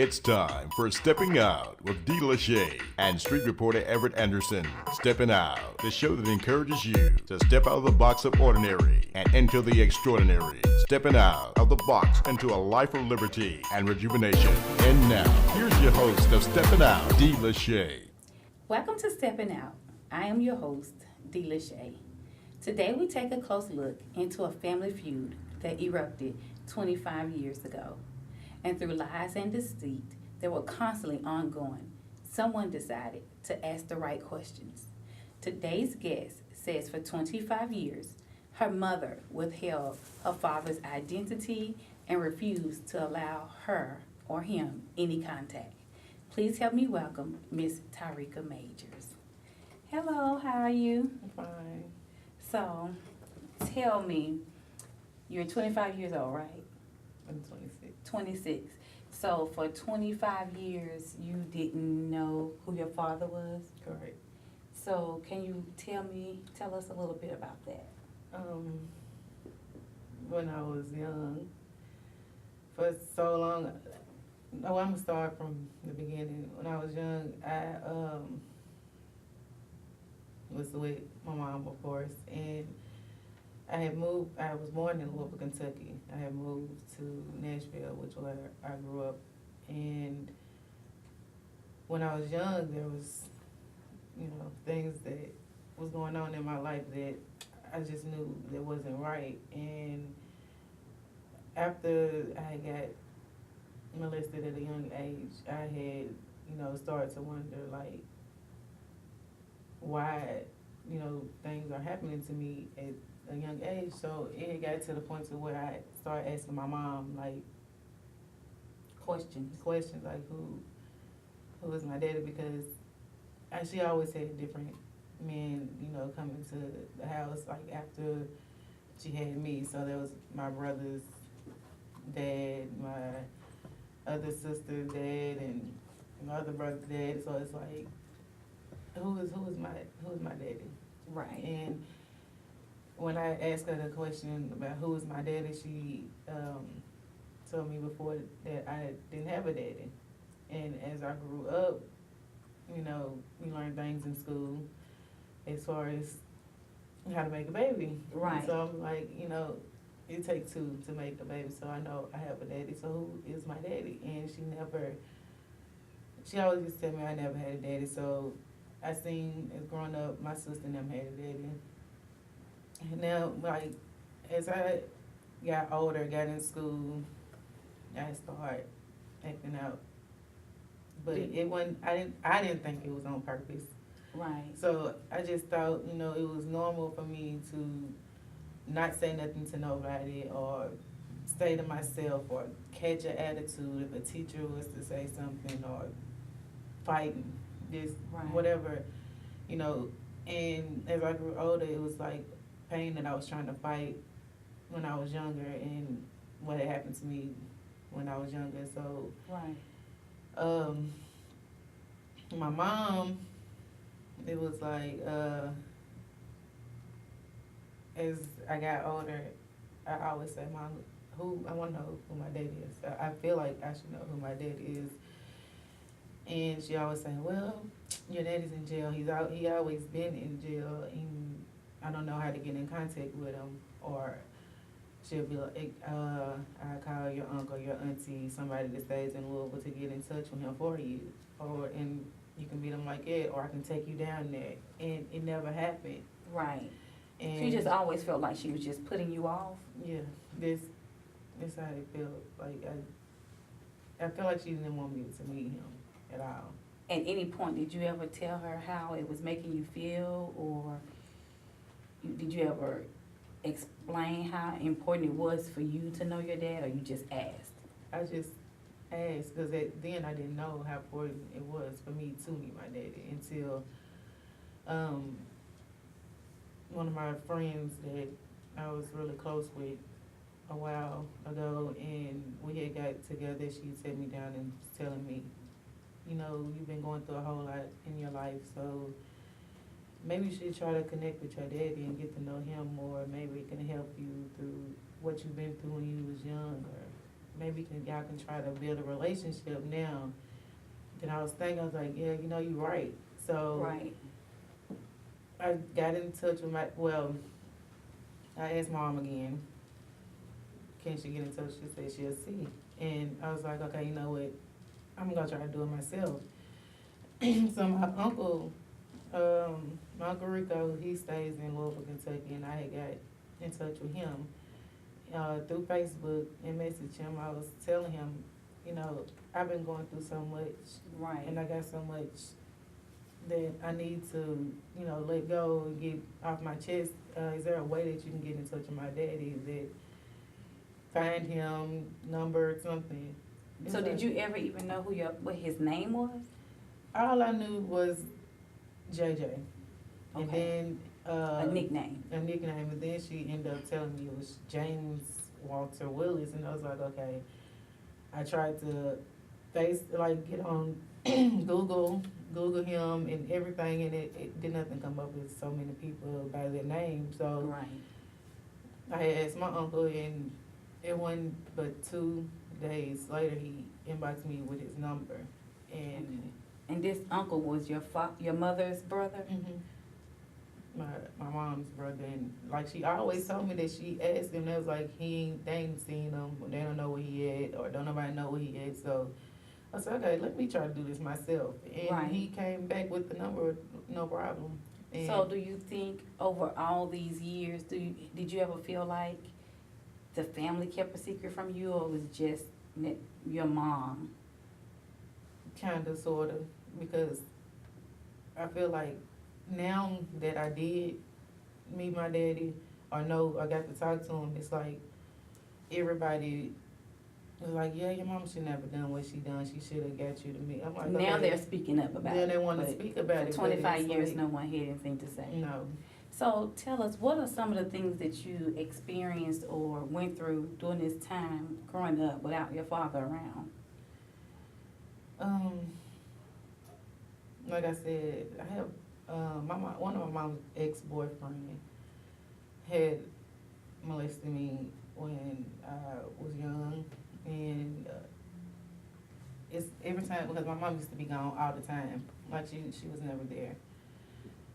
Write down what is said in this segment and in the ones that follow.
It's time for Stepping Out with dlashay and street reporter Everett Anderson. Stepping Out, the show that encourages you to step out of the box of ordinary and into the extraordinary. Stepping out of the box into a life of liberty and rejuvenation. And now, here's your host of Stepping Out, dlashay. Welcome to Steppin Out. I am your host, dlashay. Today we take a close look into a family feud that erupted 25 years ago. And through lies and deceit that were constantly ongoing, someone decided to ask the right questions. Today's guest says for 25 years, her mother withheld her father's identity and refused to allow her or him any contact. Please help me welcome Ms.Tyrika Majors. Hello, how are you? I'm fine. So, tell me, you're 25 years old, right? I'm 26. 26. So, for 25 years, you didn't know who your father was? Correct. So, can you tell us a little bit about that? When I was young, for so long, I'm gonna start from the beginning. When I was young, I was with my mom, of course, and I was born in Louisville, Kentucky. I had moved to Nashville, which was where I grew up. And when I was young, there was, things that was going on in my life that I just knew that wasn't right. And after I got molested at a young age, I had, started to wonder, like, why, things are happening to me at a young age. So it got to the point to where I started asking my mom, like, questions like, who is my daddy? Because she always had different men, coming to the house, like, after she had me. So there was my brother's dad, my other sister's dad, and my other brother's dad. So it's like, who is my daddy? Right. And when I asked her the question about who is my daddy, she told me before that I didn't have a daddy. And as I grew up, we learned things in school as far as how to make a baby. Right. So I'm like, it takes two to make a baby. So I know I have a daddy. So who is my daddy? And she always used to tell me I never had a daddy. So I seen, as growing up, my sister and them had a daddy. And now, like, as I got older, got in school, I started acting out. But it wasn't, I didn't think it was on purpose. Right. So I just thought, it was normal for me to not say nothing to nobody or stay to myself or catch an attitude if a teacher was to say something or fighting, just Right. whatever, And as I grew older, it was like pain that I was trying to fight when I was younger and what had happened to me when I was younger. So, Right. My mom, it was like, as I got older, I always say, Mom, I want to know who my daddy is. I feel like I should know who my daddy is. And she always say, well, your daddy's in jail. He always been in jail, and I don't know how to get in contact with him. Or she'll be like, I call your uncle, your auntie, somebody that stays in Louisville to get in touch with him for you. And you can meet him like that, or I can take you down there. And it never happened. Right. And She just always felt like she was just putting you off? yeah, this how it felt. Like, I feel like she didn't want me to meet him at all. At any point, did you ever tell her how it was making you feel, or did you ever explain how important it was for you to know your dad, or you just asked? I just asked because then I didn't know how important it was for me to meet my daddy until one of my friends that I was really close with a while ago, and we had got together. She sat me down and was telling me, you've been going through a whole lot in your life, so maybe you should try to connect with your daddy and get to know him more. Maybe it can help you through what you've been through when you was young, or maybe y'all can try to build a relationship now. Then I was thinking, I was like, yeah, you know, you're right. So Right. I got in touch with I asked Mom again, can she get in touch? She said she'll see. And I was like, okay, you know what? I'm gonna try to do it myself. So my uncle Rico, he stays in Louisville, Kentucky, and I had got in touch with him through Facebook and messaged him. I was telling him, you know, I've been going through so much, Right. and I got so much that I need to, you know, let go and get off my chest. Is there a way that you can get in touch with my daddy? That find him, number, something. So did you ever even know what his name was? All I knew was JJ. And Okay. then A nickname. a nickname, and then she ended up telling me it was James Walter Willis, and I was like, okay. I tried to get on Google him and everything, and it did nothing come up with so many people by their name. So Right. I had asked my uncle, and it wasn't but 2 days later he inboxed me with his number, and And this uncle was your mother's brother? my mom's brother, and like she always told me that she asked him, they was like they ain't seen him, they don't know where he at, or don't nobody know where he at. So I said, okay, let me try to do this myself, and Right. he came back with the number, no problem. And So do you think over all these years, did you ever feel like the family kept a secret from you, or was it just your mom? kinda, sorta, because I feel like now that I did meet my daddy, or know I got to talk to him, it's like everybody was like, yeah, your mom should never done what she done. She should have got you to me. I'm like, Now okay. they're speaking up about it. Now they want to but speak about it. For but 25 it's years, like, no one had anything to say. No. So tell us, what are some of the things that you experienced or went through during this time growing up without your father around? Like I said, I have one of my mom's ex-boyfriend had molested me when I was young, and it's every time, because my mom used to be gone all the time, like she was never there,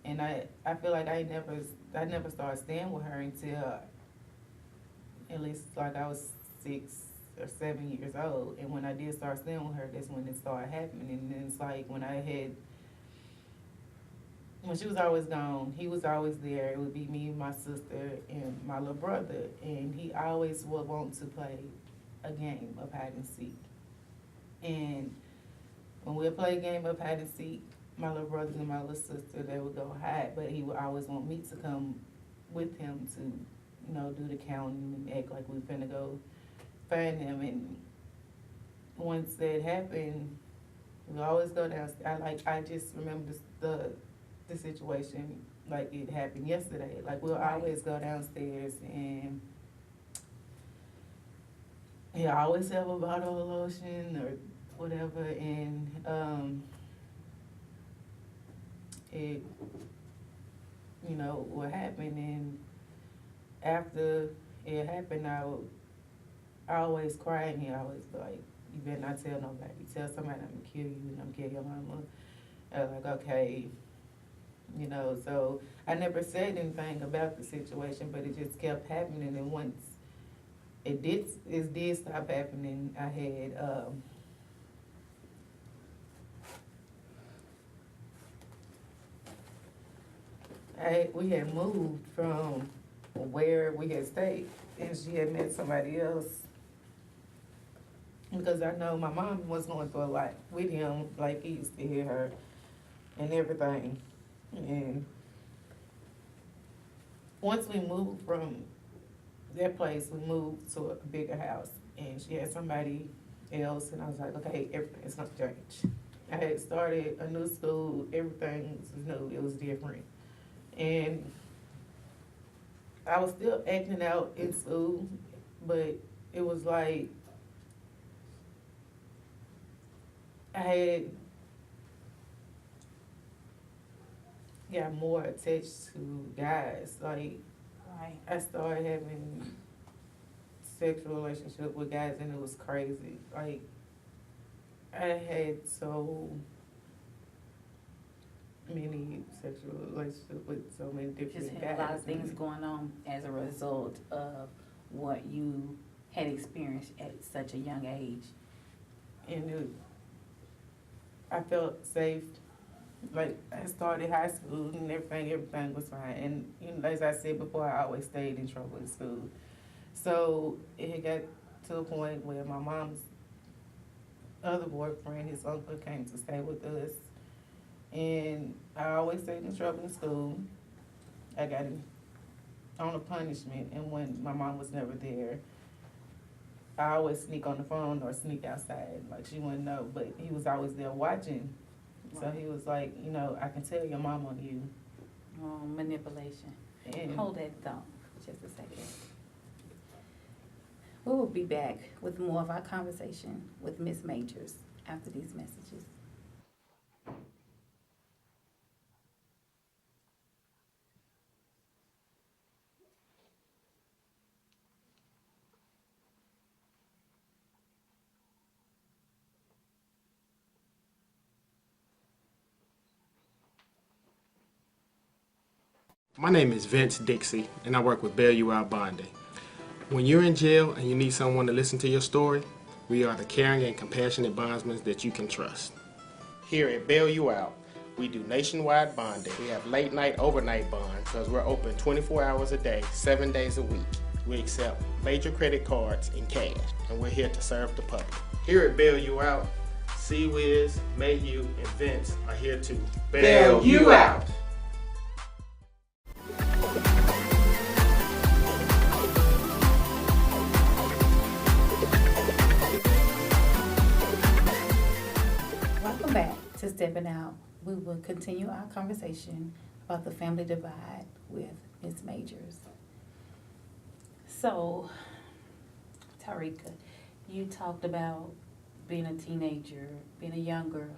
and I feel like I never started staying with her until at least like I was 6 or 7 years old, and when I did start staying with her, that's when it started happening. And then it's like when she was always gone, he was always there. It would be me, my sister, and my little brother. And he always would want to play a game of hide and seek. And when we'd play a game of hide and seek, my little brother and my little sister, they would go hide. But he would always want me to come with him to, you know, do the counting and act like we finna go find him. And once that happened, we always go downstairs. I just remember the situation like it happened yesterday. Like we'll always go downstairs, and he always have a bottle of lotion or whatever, and it, you know, what happened. And after it happened, I always cry, and he always be like, you better not tell nobody. Tell somebody I'm gonna kill you and I'm gonna kill your mama. I was like, okay. You know, so I never said anything about the situation, but it just kept happening. And once it did stop happening, we had moved from where we had stayed, and she had met somebody else. Because I know my mom was going through a lot with him, like he used to hear her and everything. And once we moved from that place, we moved to a bigger house, and she had somebody else, and I was like, okay, everything's gonna change. I had started a new school, everything was new, it was different. And I was still acting out in school, but it was like I had got more attached to guys. Like, I started having sexual relationship with guys, and it was crazy. Like, I had so many sexual relationships with so many different Just guys. had a lot of things going on as a result of what you had experienced at such a young age. And I felt safe. Like, I started high school and everything was fine. And, you know, as I said before, I always stayed in trouble in school. So it had got to a point where my mom's other boyfriend, his uncle, came to stay with us. And I always stayed in trouble in school. I got on a punishment, and when my mom was never there, I always sneak on the phone or sneak outside. Like, she wouldn't know, but he was always there watching. So he was like, you know, I can tell your mom on you. Manipulation. And Hold that thought for just a second. We will be back with more of our conversation with Ms. Majors after these messages. My name is Vince Dixie, and I work with Bail You Out Bonding. When you're in jail and you need someone to listen to your story, we are the caring and compassionate bondsmen that you can trust. Here at Bail You Out, we do nationwide bonding. We have late night, overnight bonds because we're open 24 hours a day, 7 days a week. We accept major credit cards and cash, and we're here to serve the public. Here at Bail You Out, C-Wiz, Mayhew, and Vince are here to bail you out. Welcome back to Steppin Out. We will continue our conversation about the family divide with Ms. Majors. So, Tyrika, you talked about being a teenager, being a young girl,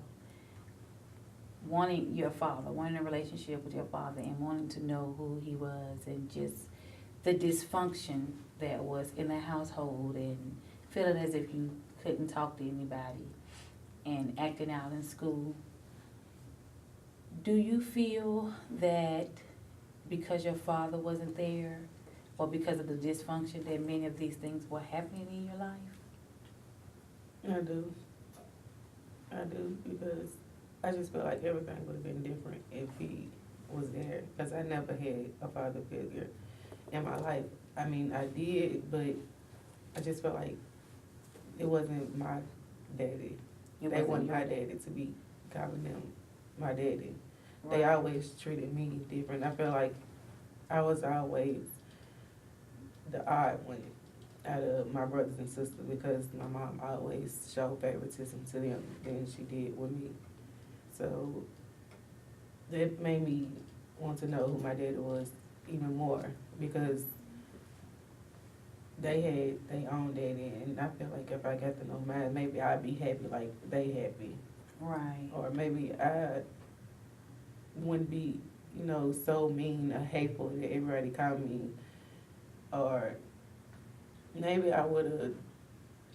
wanting your father, wanting a relationship with your father and wanting to know who he was, and just the dysfunction that was in the household, and feeling as if you couldn't talk to anybody and acting out in school. Do you feel that because your father wasn't there, or because of the dysfunction, that many of these things were happening in your life? I do, because I just feel like everything would have been different if he was there, because I never had a father figure in my life. I mean, I did, but I just felt like it wasn't my daddy. They weren't my daddy to be calling them my daddy. Right. They always treated me different. I feel like I was always the odd one out of my brothers and sisters, because my mom always showed favoritism to them than she did with me. So that made me want to know who my daddy was even more, because they had their own daddy, and I feel like if I got to know mine, maybe I'd be happy like they happy. Right. Or maybe I wouldn't be, you know, so mean or hateful that everybody called me. Or maybe I would have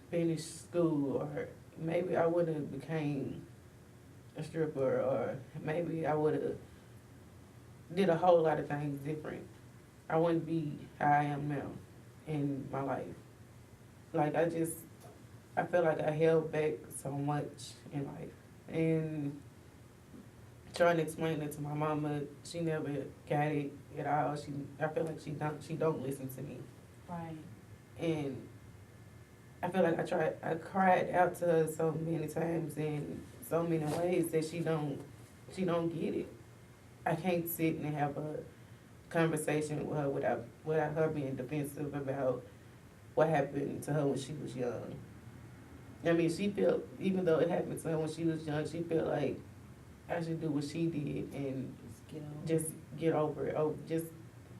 finished school, or maybe I would have became a stripper, or maybe I would have did a whole lot of things different. I wouldn't be how I am now in my life. Like, I feel like I held back so much in life. And trying to explain it to my mama, she never got it at all. I feel like she don't listen to me. Right. And I feel like I cried out to her so many times in so many ways that she don't get it. I can't sit and have a conversation with her without her being defensive about what happened to her when she was young. I mean, she felt, even though it happened to her when she was young, she felt like I should do what she did and just get over it. Oh, just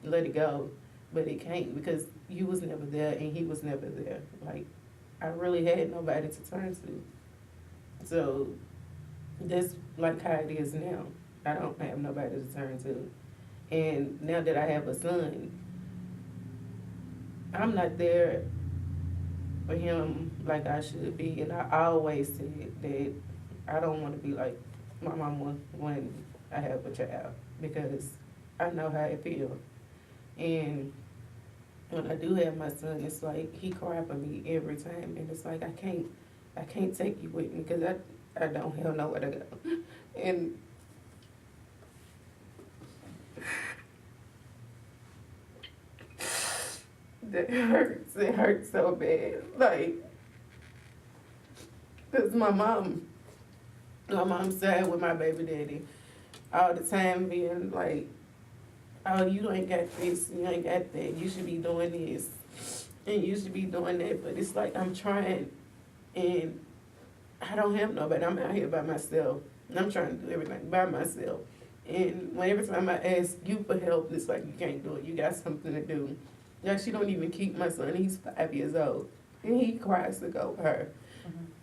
let it go. But it can't, because you was never there and he was never there. Like, I really had nobody to turn to. So that's like how it is now. I don't have nobody to turn to. And now that I have a son, I'm not there for him like I should be. And I always said that I don't want to be like my mama when I have a child, because I know how it feels. And when I do have my son, it's like he cry for me every time, and it's like I can't take you with me because I don't have nowhere to go. And that hurts. It hurts so bad. Like, cause my mom side with my baby daddy all the time, being like, oh, you ain't got this, you ain't got that, you should be doing this, and you should be doing that. But it's like I'm trying, and I don't have nobody. I'm out here by myself, and I'm trying to do everything by myself. And every time I ask you for help, it's like you can't do it. You got something to do. Like, she don't even keep my son. He's 5 years old, and he cries to go with her.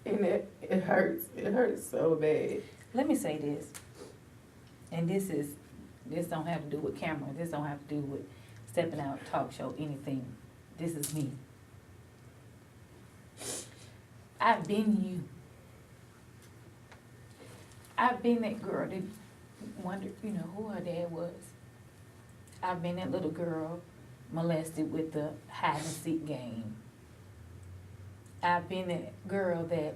And it hurts. It hurts so bad. Let me say this, and this don't have to do with camera. This don't have to do with Steppin Out talk show, anything. This is me. I've been you. I've been that girl that wondered, who her dad was. I've been that little girl molested with the hide and seek game. I've been that girl that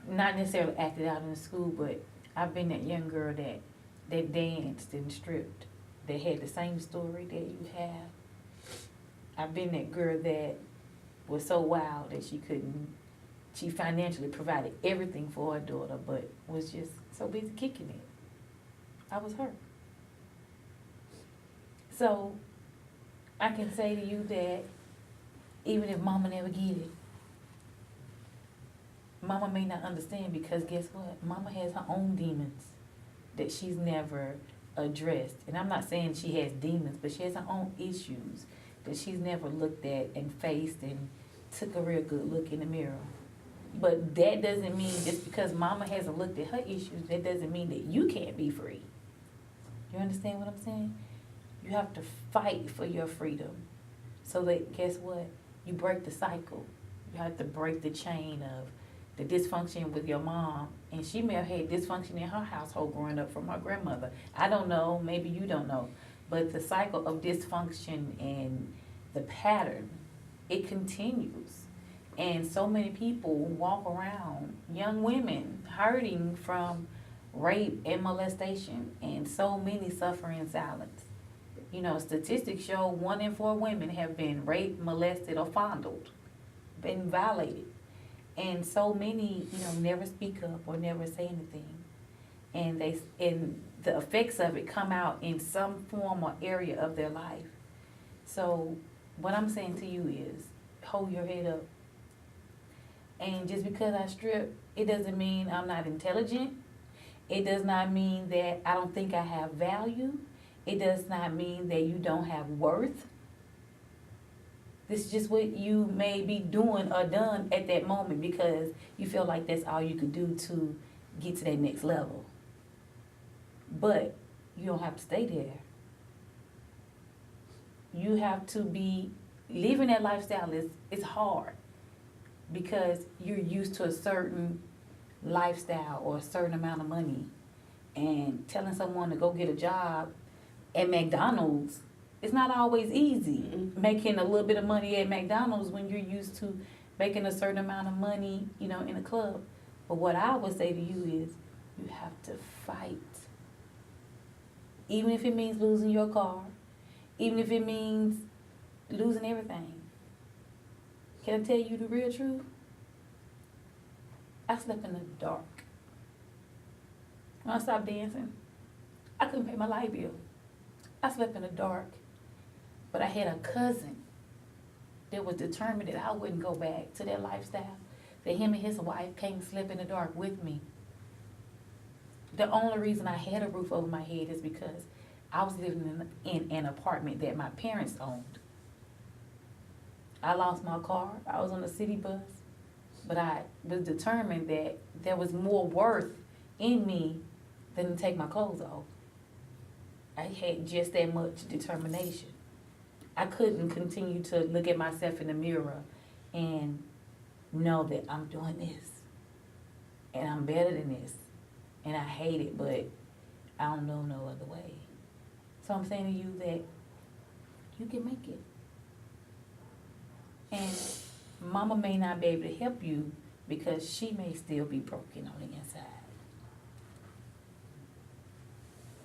not necessarily acted out in school, but I've been that young girl that danced and stripped, that had the same story that you have. I've been that girl that was so wild that she financially provided everything for her daughter, but was just so busy kicking it. I was her. So I can say to you that even if mama never get it, mama may not understand, because guess what? Mama has her own demons that she's never addressed. And I'm not saying she has demons, but she has her own issues that she's never looked at and faced and took a real good look in the mirror. But that doesn't mean just because mama hasn't looked at her issues, that doesn't mean that you can't be free. You understand what I'm saying? You have to fight for your freedom. So that, guess what? You break the cycle. You have to break the chain of the dysfunction with your mom. And she may have had dysfunction in her household growing up from her grandmother. I don't know. Maybe you don't know. But the cycle of dysfunction and the pattern, it continues. And so many people walk around, young women, hurting from rape and molestation, and so many suffer in silence. Statistics show 1 in 4 women have been raped, molested, or fondled, been violated. And so many, never speak up or never say anything. And the effects of it come out in some form or area of their life. So what I'm saying to you is, hold your head up. And just because I strip, it doesn't mean I'm not intelligent. It does not mean that I don't think I have value. It does not mean that you don't have worth. This is just what you may be doing or done at that moment because you feel like that's all you could do to get to that next level. But you don't have to stay there. You have to be living that lifestyle is hard because you're used to a certain lifestyle or a certain amount of money, and telling someone to go get a job at McDonald's, it's not always easy. Mm-hmm. Making a little bit of money at McDonald's when you're used to making a certain amount of money, in a club. But what I would say to you is, you have to fight. Even if it means losing your car, even if it means losing everything. Can I tell you the real truth? I slept in the dark. When I stopped dancing, I couldn't pay my light bill. I slept in the dark. But I had a cousin that was determined that I wouldn't go back to that lifestyle, that him and his wife came and slept in the dark with me. The only reason I had a roof over my head is because I was living in an apartment that my parents owned. I lost my car. I was on a city bus. But I was determined that there was more worth in me than to take my clothes off. I had just that much determination. I couldn't continue to look at myself in the mirror and know that I'm doing this and I'm better than this and I hate it, but I don't know no other way. So I'm saying to you that you can make it. And mama may not be able to help you because she may still be broken on the inside.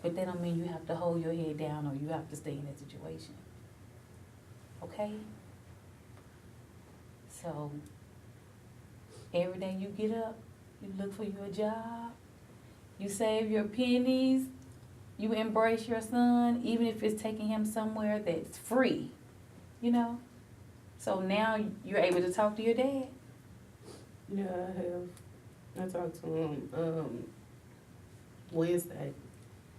But that don't mean you have to hold your head down or you have to stay in that situation. Okay? So, every day you get up, you look for your job, you save your pennies, you embrace your son, even if it's taking him somewhere that's free, you know? So now you're able to talk to your dad? Yeah, I have. I talked to him Wednesday.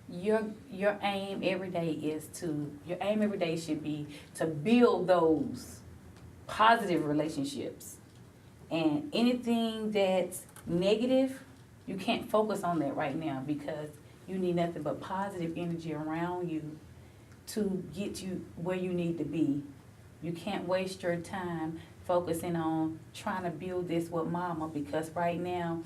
Your aim every day should be to build those positive relationships. And anything that's negative, you can't focus on that right now because you need nothing but positive energy around you to get you where you need to be. You can't waste your time focusing on trying to build this with mama because right now,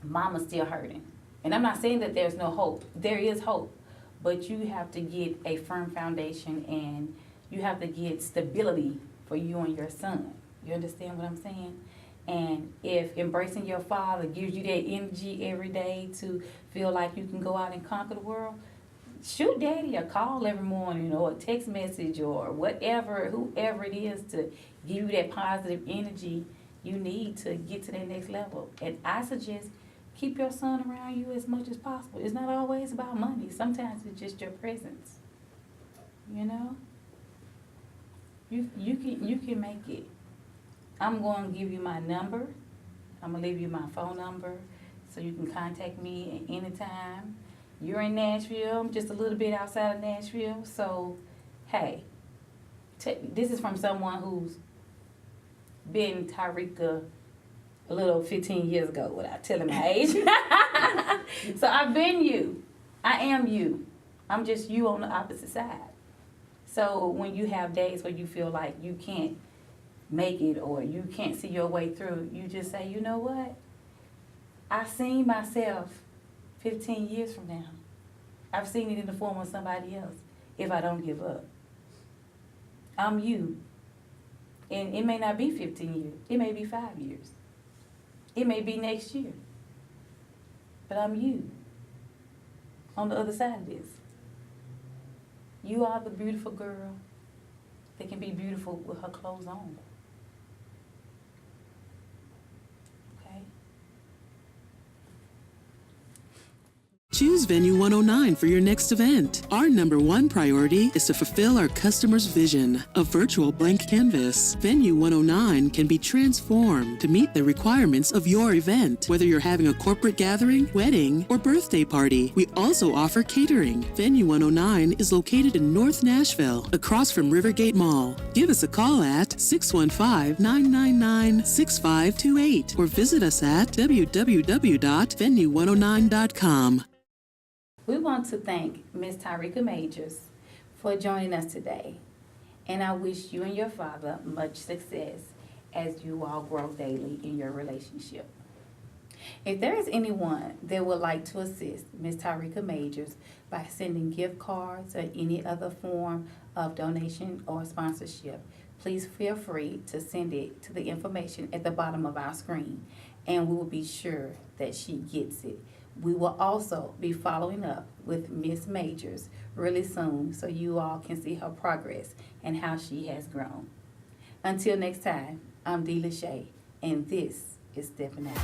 mama's still hurting. And I'm not saying that there's no hope. There is hope. But you have to get a firm foundation and you have to get stability for you and your son. You understand what I'm saying? And if embracing your father gives you that energy every day to feel like you can go out and conquer the world, shoot daddy a call every morning or a text message or whatever, whoever it is to give you that positive energy you need to get to that next level. And I suggest keep your son around you as much as possible. It's not always about money. Sometimes it's just your presence. You know? You can make it. I'm going to give you my number. I'm going to leave you my phone number so you can contact me at any time. You're in Nashville. I'm just a little bit outside of Nashville. So, hey, this is from someone who's been Tyrika a little 15 years ago without telling my age. So I've been you. I am you. I'm just you on the opposite side. So when you have days where you feel like you can't make it or you can't see your way through, you just say, you know what? I seen myself 15 years from now. I've seen it in the form of somebody else if I don't give up. I'm you. And it may not be 15 years. It may be 5 years. It may be next year. But I'm you on the other side of this. You are the beautiful girl that can be beautiful with her clothes on. Okay? Choose Venue 109 for your next event. Our #1 priority is to fulfill our customers' vision, a virtual blank canvas. Venue 109 can be transformed to meet the requirements of your event, whether you're having a corporate gathering, wedding, or birthday party. We also offer catering. Venue 109 is located in North Nashville, across from Rivergate Mall. Give us a call at 615-999-6528 or visit us at www.venue109.com. We want to thank Ms.Tyrika Majors for joining us today. And I wish you and your father much success as you all grow daily in your relationship. If there is anyone that would like to assist Ms.Tyrika Majors by sending gift cards or any other form of donation or sponsorship, please feel free to send it to the information at the bottom of our screen, and we will be sure that she gets it. We will also be following up with Ms. Majors really soon so you all can see her progress and how she has grown. Until next time, I'm dlashay, and this is Steppin' Out.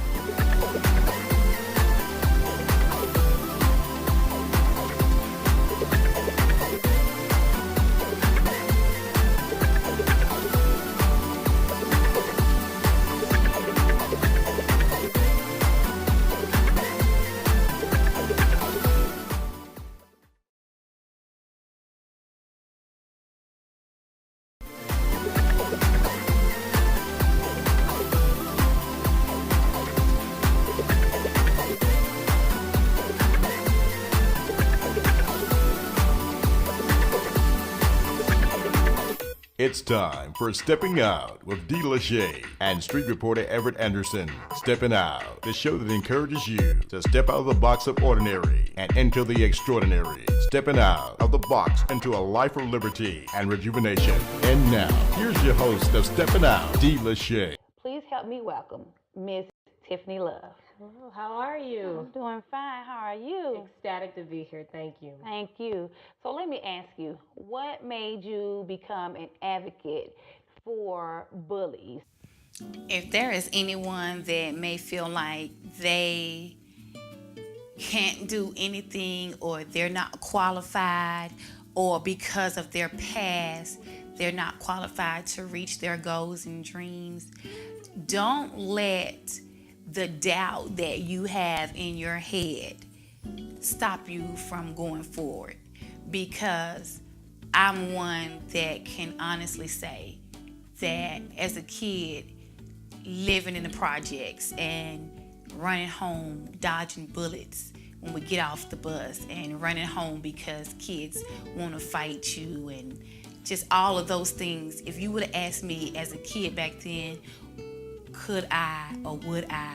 It's time for Stepping Out with dlashay and street reporter Everett Anderson. Steppin' Out, the show that encourages you to step out of the box of ordinary and into the extraordinary. Stepping out of the box into a life of liberty and rejuvenation. And now, here's your host of Steppin' Out, dlashay. Please help me welcome Ms. Tiffany Love. Hello, how are you? I'm doing fine. How are you? Ecstatic to be here. Thank you. Thank you. So let me ask you, what made you become an advocate for bullies? If there is anyone that may feel like they can't do anything or they're not qualified or because of their past, they're not qualified to reach their goals and dreams, don't let the doubt that you have in your head stop you from going forward, because I'm one that can honestly say that as a kid living in the projects and running home dodging bullets when we get off the bus and running home because kids want to fight you and just all of those things, if you would have asked me as a kid back then, could I or would I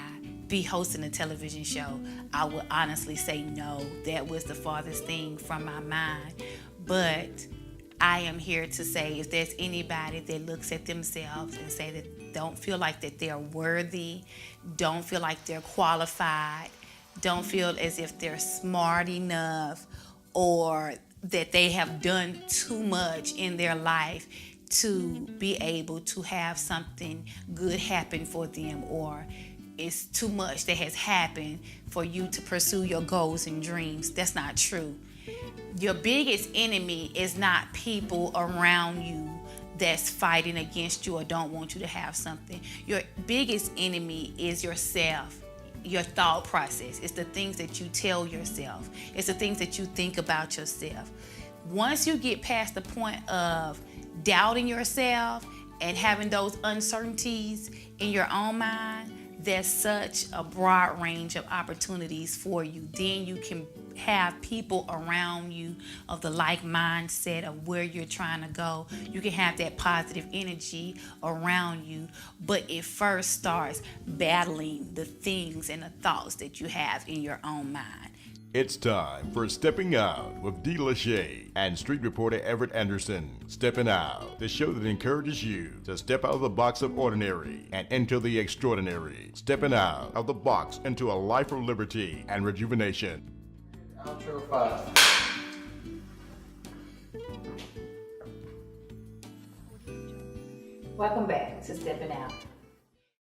be hosting a television show, I would honestly say no. That was the farthest thing from my mind. But I am here to say, if there's anybody that looks at themselves and say that don't feel like that they're worthy, don't feel like they're qualified, don't feel as if they're smart enough, or that they have done too much in their life to be able to have something good happen for them, or it's too much that has happened for you to pursue your goals and dreams. That's not true. Your biggest enemy is not people around you that's fighting against you or don't want you to have something. Your biggest enemy is yourself, your thought process. It's the things that you tell yourself. It's the things that you think about yourself. Once you get past the point of doubting yourself and having those uncertainties in your own mind, there's such a broad range of opportunities for you. Then you can have people around you of the like mindset of where you're trying to go. You can have that positive energy around you, but it first starts battling the things and the thoughts that you have in your own mind. It's time for Stepping Out with dlashay and street reporter Everett Anderson. Stepping Out, the show that encourages you to step out of the box of ordinary and into the extraordinary. Stepping out of the box into a life of liberty and rejuvenation. Outro 5. Welcome back to Stepping Out.